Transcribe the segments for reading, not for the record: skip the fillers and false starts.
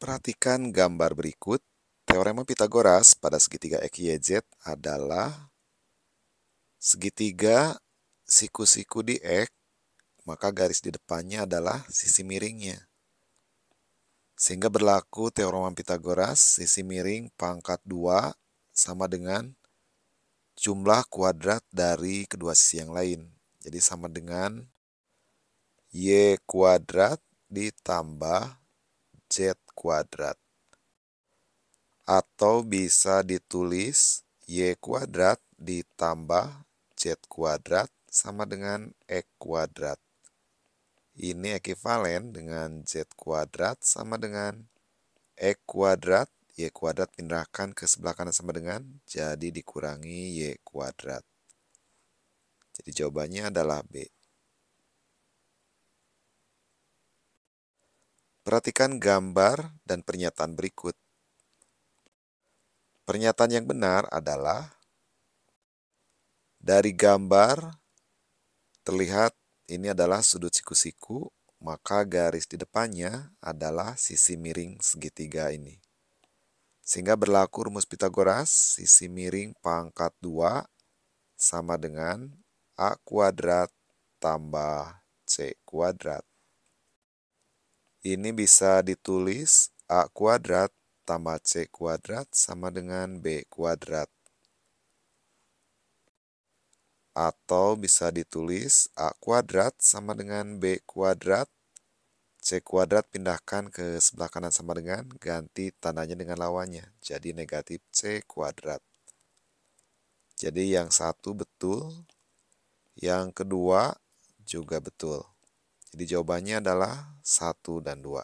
Perhatikan gambar berikut. Teorema Pitagoras pada segitiga XYZ adalah segitiga siku-siku di X, maka garis di depannya adalah sisi miringnya. Sehingga berlaku teorema Pitagoras, sisi miring pangkat 2 sama dengan jumlah kuadrat dari kedua sisi yang lain. Jadi sama dengan Y kuadrat ditambah Z kuadrat. Atau bisa ditulis Y kuadrat ditambah Z kuadrat sama dengan X kuadrat. Ini ekivalen dengan Z kuadrat sama dengan X kuadrat. Y kuadrat pindahkan ke sebelah kanan sama dengan, jadi dikurangi Y kuadrat. Jadi jawabannya adalah B. Perhatikan gambar dan pernyataan berikut. Pernyataan yang benar adalah dari gambar terlihat ini adalah sudut siku-siku, maka garis di depannya adalah sisi miring segitiga ini. Sehingga berlaku rumus Pitagoras, sisi miring pangkat 2 sama dengan A kuadrat tambah C kuadrat. Ini bisa ditulis A kuadrat tambah C kuadrat sama dengan B kuadrat. Atau bisa ditulis A kuadrat sama dengan B kuadrat. C kuadrat pindahkan ke sebelah kanan sama dengan, ganti tandanya dengan lawannya. Jadi negatif C kuadrat. Jadi yang satu betul, yang kedua juga betul. Jadi jawabannya adalah 1 dan 2.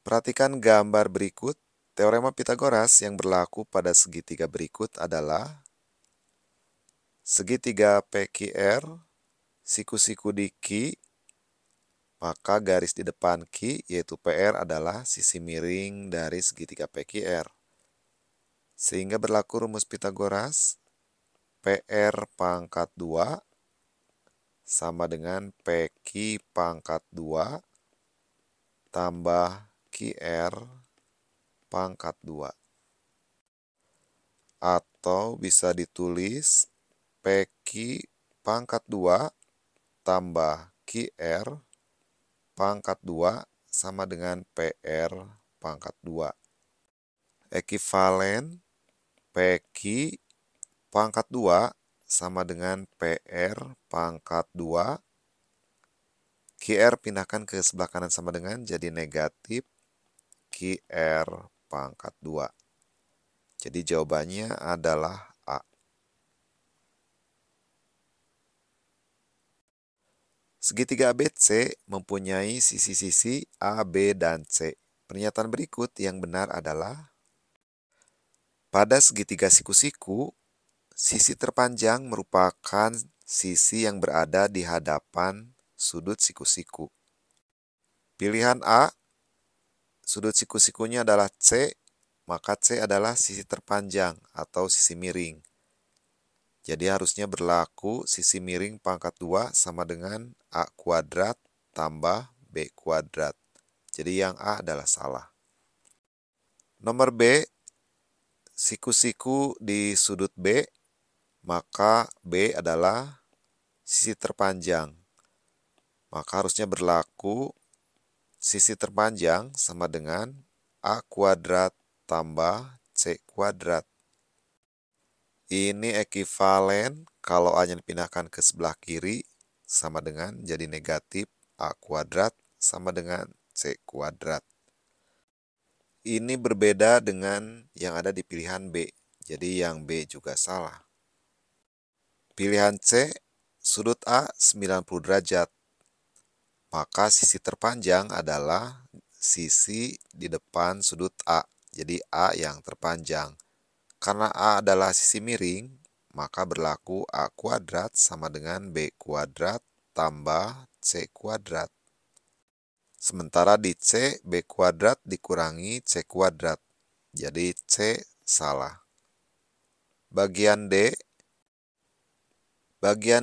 Perhatikan gambar berikut. Teorema Pitagoras yang berlaku pada segitiga berikut adalah segitiga PQR, siku-siku di Q, maka garis di depan Q yaitu PR adalah sisi miring dari segitiga PQR. Sehingga berlaku rumus Pitagoras, PR pangkat 2 sama dengan PQ pangkat 2 tambah QR pangkat 2. Atau bisa ditulis PQ pangkat 2 tambah QR pangkat 2 sama dengan PR pangkat 2. Ekivalen PQ pangkat 2 sama dengan PR pangkat 2. QR pindahkan ke sebelah kanan sama dengan, jadi negatif QR pangkat 2. Jadi jawabannya adalah A. Segitiga ABC mempunyai sisi-sisi A, B, dan C. Pernyataan berikut yang benar adalah pada segitiga siku-siku, sisi terpanjang merupakan sisi yang berada di hadapan sudut siku-siku. Pilihan A, sudut siku-sikunya adalah C, maka C adalah sisi terpanjang atau sisi miring. Jadi harusnya berlaku sisi miring pangkat 2 sama dengan A kuadrat tambah B kuadrat. Jadi yang A adalah salah. Nomor B, siku-siku di sudut B, maka B adalah sisi terpanjang. Maka harusnya berlaku sisi terpanjang sama dengan A kuadrat tambah C kuadrat. Ini ekivalen kalau A-nya dipindahkan ke sebelah kiri sama dengan jadi negatif A kuadrat sama dengan C kuadrat. Ini berbeda dengan yang ada di pilihan B. Jadi yang B juga salah. Pilihan C, sudut A 90 derajat. Maka sisi terpanjang adalah sisi di depan sudut A. Jadi A yang terpanjang. Karena A adalah sisi miring, maka berlaku A kuadrat sama dengan B kuadrat tambah C kuadrat. Sementara di C, B kuadrat dikurangi C kuadrat. Jadi C salah. Bagian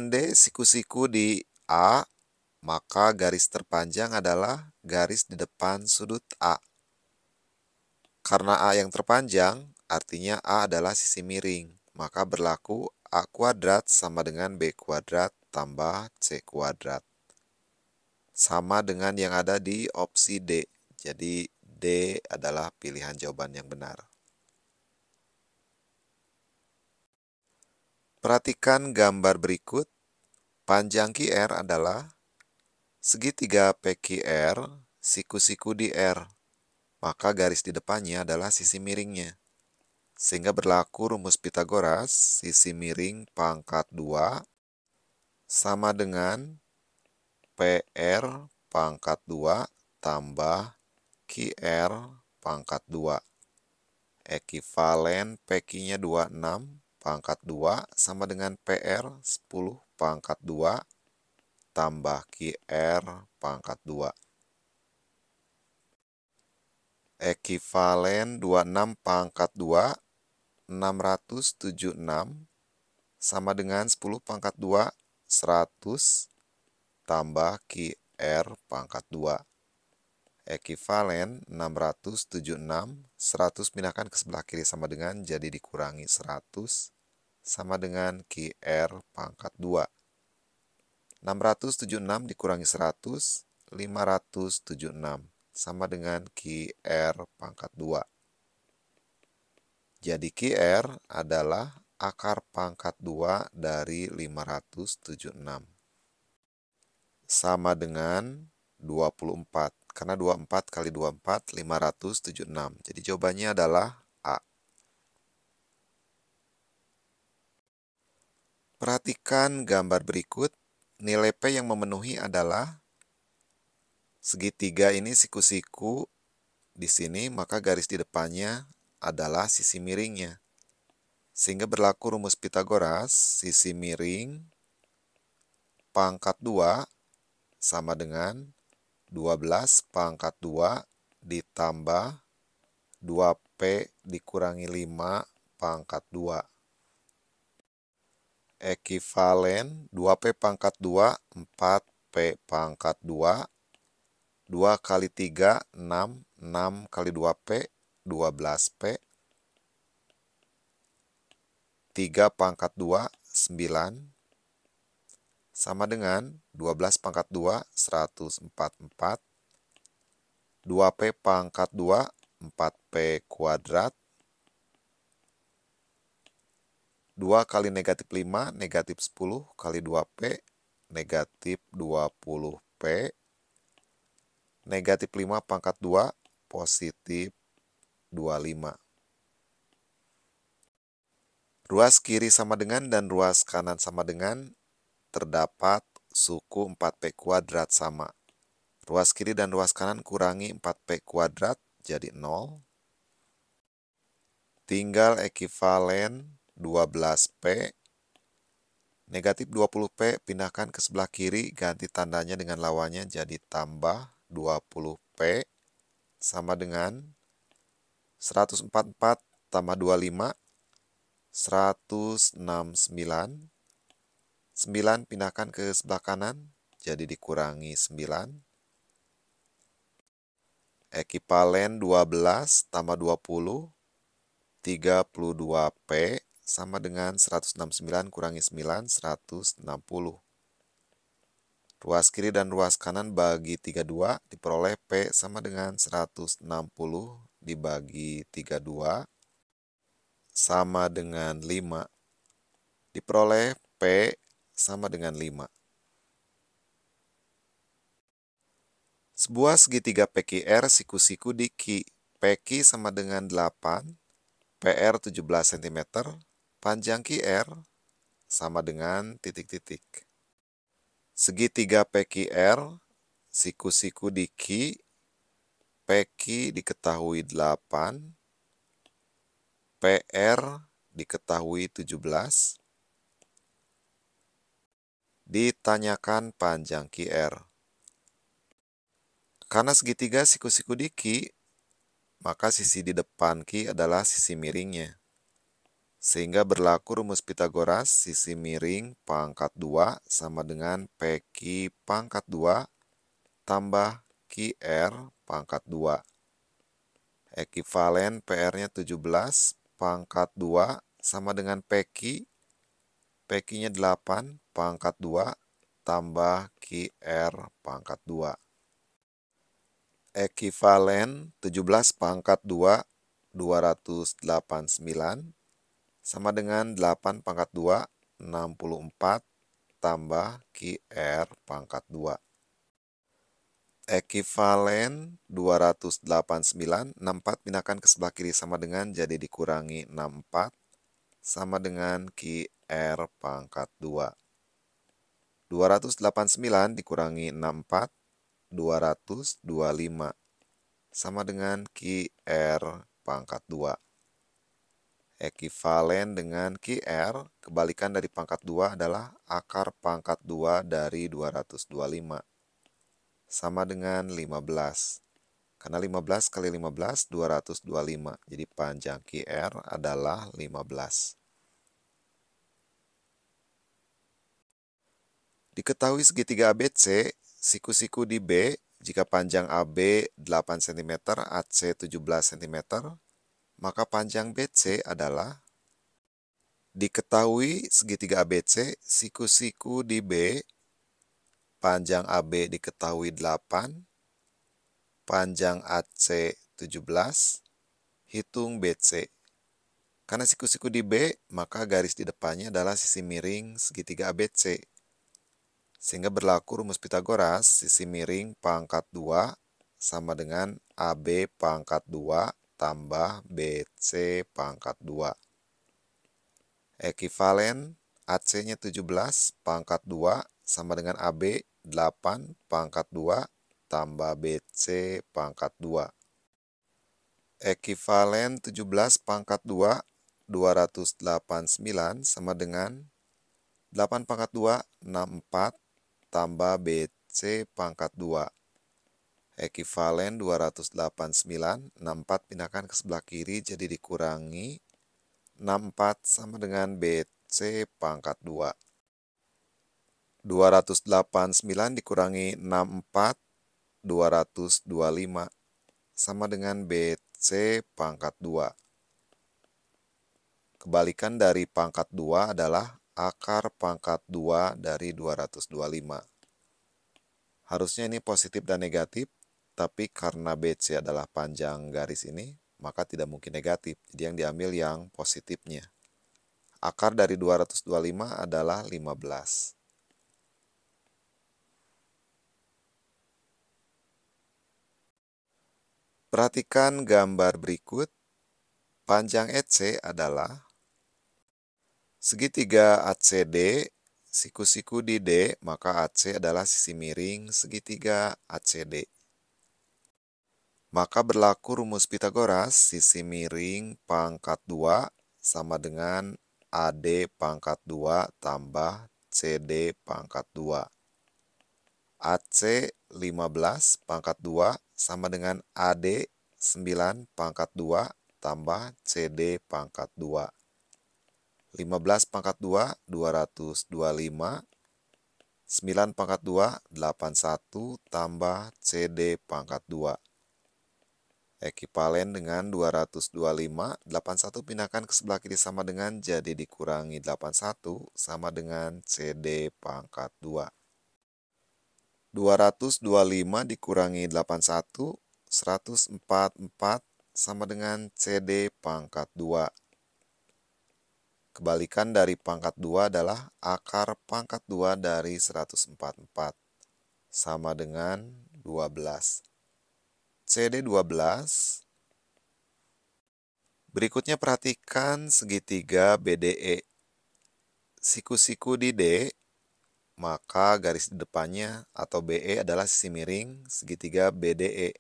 D, siku-siku di A, maka garis terpanjang adalah garis di depan sudut A. Karena A yang terpanjang, artinya A adalah sisi miring, maka berlaku A kuadrat sama dengan B kuadrat tambah C kuadrat. Sama dengan yang ada di opsi D. Jadi D adalah pilihan jawaban yang benar. Perhatikan gambar berikut. Panjang QR adalah segitiga PQR, siku-siku di R. Maka garis di depannya adalah sisi miringnya. Sehingga berlaku rumus Pitagoras, sisi miring pangkat 2 sama dengan PR pangkat 2 tambah QR pangkat 2. Ekivalen PQ-nya 26 pangkat 2 sama dengan PR 10 pangkat 2 tambah QR pangkat 2. Ekivalen 26 pangkat 2, 676, sama dengan 10 pangkat 2, 100, tambah QR pangkat 2. Ekivalen 676, 100 pindahkan ke sebelah kiri sama dengan, jadi dikurangi 100, sama dengan QR pangkat 2. 676 dikurangi 100, 576. Sama dengan QR pangkat 2. Jadi QR adalah akar pangkat 2 dari 576. Sama dengan 24. Karena 24 kali 24, 576. Jadi jawabannya adalah A. Perhatikan gambar berikut. Nilai P yang memenuhi adalah segitiga ini siku-siku di sini, maka garis di depannya adalah sisi miringnya. Sehingga berlaku rumus Pitagoras, sisi miring pangkat 2 sama dengan 12 pangkat 2 ditambah 2P dikurangi 5 pangkat 2. Ekivalen 2P pangkat 2, 4P pangkat 2. 2 kali 3, 6. 6 kali 2P, 12P. 3 pangkat 2, 9. Sama dengan 12 pangkat 2, 144. 2P pangkat 2, 4P kuadrat. 2 kali negatif 5, negatif 10 kali 2P, negatif 20P. Negatif 5 pangkat 2, positif 25. Ruas kiri sama dengan dan ruas kanan sama dengan, terdapat suku 4P kuadrat sama. Ruas kiri dan ruas kanan kurangi 4P kuadrat, jadi 0. Tinggal ekivalen 12P. Negatif 20P pindahkan ke sebelah kiri, ganti tandanya dengan lawannya jadi tambah 20P sama dengan 144 tambah 25, 169. 9 pindahkan ke sebelah kanan, jadi dikurangi 9. Ekivalen 12 tambah 20, 32P sama dengan 169 kurangi 9, 160. Ruas kiri dan ruas kanan bagi 32, diperoleh P sama dengan 160 dibagi 32, sama dengan 5. Diperoleh P sama dengan 5. Sebuah segitiga PQR siku-siku di Q. PQ sama dengan 8, PR 17 cm, panjang QR sama dengan titik-titik. Segitiga PQR, siku-siku di Q, PQ diketahui 8, PR diketahui 17, ditanyakan panjang QR. Karena segitiga siku-siku di Q, maka sisi di depan Q adalah sisi miringnya. Sehingga berlaku rumus Pitagoras, sisi miring pangkat 2 sama dengan PQ pangkat 2 tambah QR pangkat 2. Ekivalen PR-nya 17 pangkat 2 sama dengan PQ. PQ-nya 8 pangkat 2 tambah QR pangkat 2. Ekivalen 17 pangkat 2, 289 sama dengan 8 pangkat 2, 64 tambah QR pangkat 2. Ekivalen 289, 64 pindahkan ke sebelah kiri sama dengan jadi dikurangi 64 sama dengan QR pangkat 2. 289 dikurangi 64, 225 sama dengan QR pangkat 2. Ekivalen dengan QR, kebalikan dari pangkat 2 adalah akar pangkat 2 dari 225. Sama dengan 15. Karena 15 kali 15, 225. Jadi panjang QR adalah 15. Diketahui segitiga ABC, siku-siku di B, jika panjang AB 8 cm, AC 17 cm, maka panjang BC adalah. Diketahui segitiga ABC, siku-siku di B, panjang AB diketahui 8, panjang AC 17, hitung BC. Karena siku-siku di B, maka garis di depannya adalah sisi miring segitiga ABC. Sehingga berlaku rumus Pitagoras, sisi miring pangkat 2 sama dengan AB pangkat 2 tambah BC pangkat 2. Ekivalen AC-nya 17 pangkat 2 sama dengan AB 8 pangkat 2 tambah BC pangkat 2. Ekivalen 17 pangkat 2, 289 sama dengan 8 pangkat 2, 64 tambah BC pangkat 2. Ekivalen 289, 64 pindahkan ke sebelah kiri jadi dikurangi 64 sama dengan BC pangkat 2. 289 dikurangi 64, 225 sama dengan BC pangkat 2. Kebalikan dari pangkat 2 adalah akar pangkat 2 dari 225. Harusnya ini positif dan negatif, tapi karena BC adalah panjang garis ini, maka tidak mungkin negatif. Jadi yang diambil yang positifnya. Akar dari 225 adalah 15. Perhatikan gambar berikut. Panjang EC adalah segitiga ACD, siku-siku di D, maka AC adalah sisi miring segitiga ACD. Maka berlaku rumus Pitagoras, sisi miring pangkat 2 sama dengan AD pangkat 2 tambah CD pangkat 2. AC 15 pangkat 2 sama dengan AD 9 pangkat 2 tambah CD pangkat 2. 15 pangkat 2, 225. 9 pangkat 2, 81 tambah CD pangkat 2. Ekivalen dengan 225, 81 pindahkan ke sebelah kiri sama dengan jadi dikurangi 81 sama dengan CD pangkat 2. 225 dikurangi 81, 144 sama dengan CD pangkat 2. Kebalikan dari pangkat 2 adalah akar pangkat 2 dari 144. Sama dengan 12. CD 12. Berikutnya perhatikan segitiga BDE. Siku-siku di D, maka garis di depannya atau BE adalah sisi miring segitiga BDE.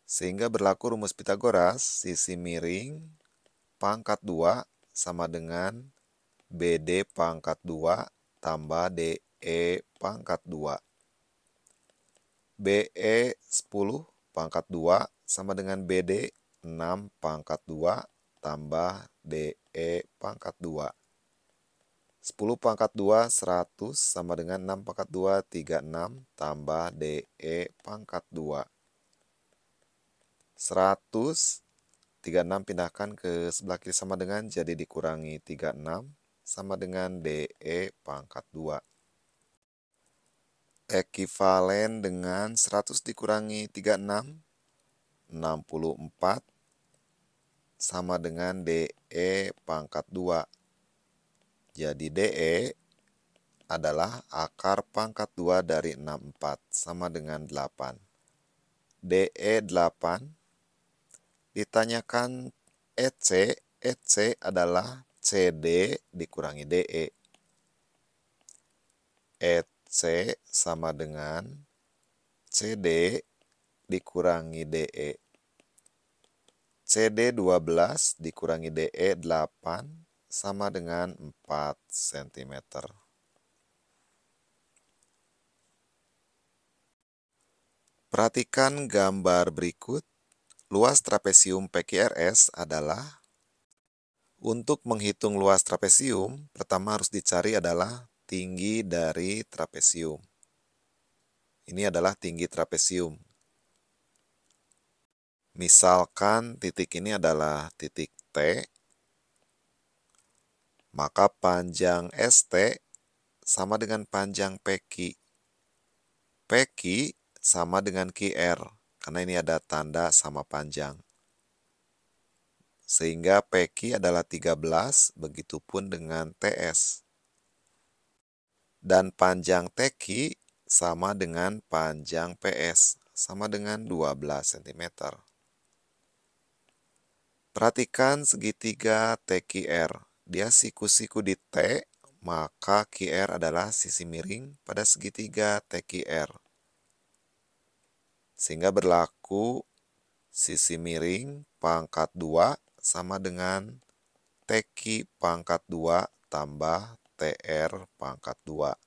Sehingga berlaku rumus Pitagoras, sisi miring pangkat 2 sama dengan BD pangkat 2 tambah DE pangkat 2. BE 10 pangkat 2 sama dengan BD 6 pangkat 2 tambah DE pangkat 2. 10 pangkat 2, 100 sama dengan 6 pangkat 2, 36 tambah DE pangkat 2. 100, 36 pindahkan ke sebelah kiri sama dengan, jadi dikurangi 36 sama dengan DE pangkat 2. Ekivalen dengan 100 dikurangi 36, 64 sama dengan DE pangkat 2. Jadi DE adalah akar pangkat 2 dari 64 sama dengan 8. DE 8 ditanyakan EC. EC adalah CD dikurangi DE. EC sama dengan CD dikurangi DE. CD 12 dikurangi DE 8 sama dengan 4 cm. Perhatikan gambar berikut. Luas trapesium PQRS adalah, untuk menghitung luas trapesium, pertama harus dicari adalah tinggi dari trapesium. Ini adalah tinggi trapesium. Misalkan titik ini adalah titik T, maka panjang ST sama dengan panjang PQ. PQ sama dengan QR, karena ini ada tanda sama panjang. Sehingga PQ adalah 13, begitupun dengan TS. Dan panjang TQ sama dengan panjang PS, sama dengan 12 cm. Perhatikan segitiga TQR. Dia siku-siku di T, maka QR adalah sisi miring pada segitiga TQR. Sehingga berlaku sisi miring pangkat 2 sama dengan TQ pangkat 2 tambah TR pangkat 2.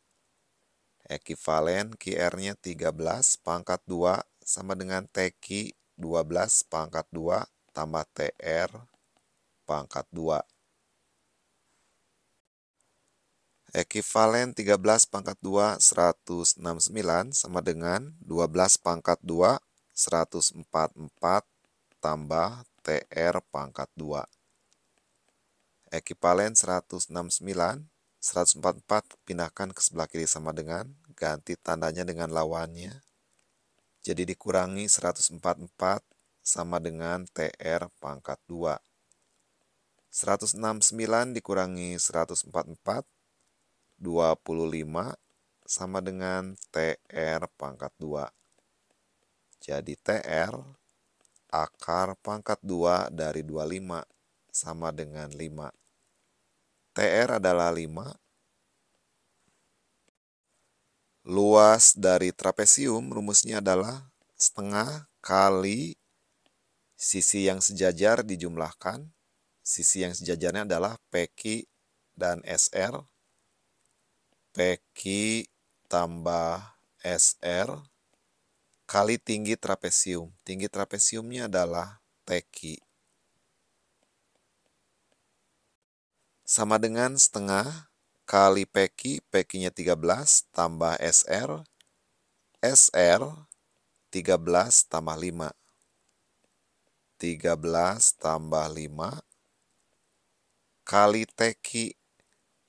Ekivalen QR-nya 13 pangkat 2 sama dengan TQ 12 pangkat 2 tambah TR pangkat 2. Ekivalen 13 pangkat 2, 169 sama dengan 12 pangkat 2, 144 tambah TR pangkat 2. Ekivalen 169, 144 pindahkan ke sebelah kiri sama dengan, ganti tandanya dengan lawannya. Jadi dikurangi 144 sama dengan TR pangkat 2. 169 dikurangi 144, 25 sama dengan TR pangkat 2. Jadi TR akar pangkat 2 dari 25 sama dengan 5. TR adalah 5. Luas dari trapesium rumusnya adalah setengah kali sisi yang sejajar dijumlahkan. Sisi yang sejajarnya adalah PQ dan SR. PQ tambah SR kali tinggi trapesium. Tinggi trapesiumnya adalah TQ. Sama dengan setengah kali PQ, PQ-nya 13 tambah SR. SR 13 tambah 5. 13 tambah 5 kali TQ.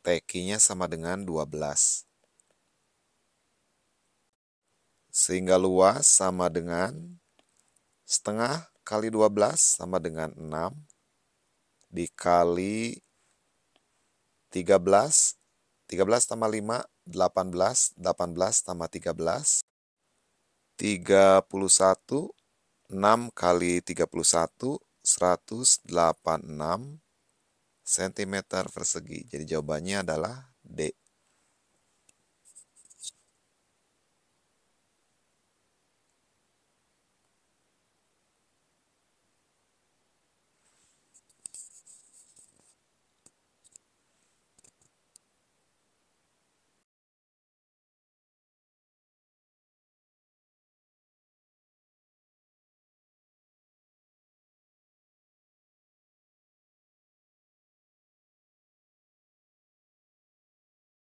TQ-nya sama dengan 12. Sehingga luas sama dengan setengah kali 12 sama dengan 6 dikali 13. 13 tambah 5, 18. 18 tambah 13, 31. 6 kali 31, 186 cm persegi. Jadi jawabannya adalah D.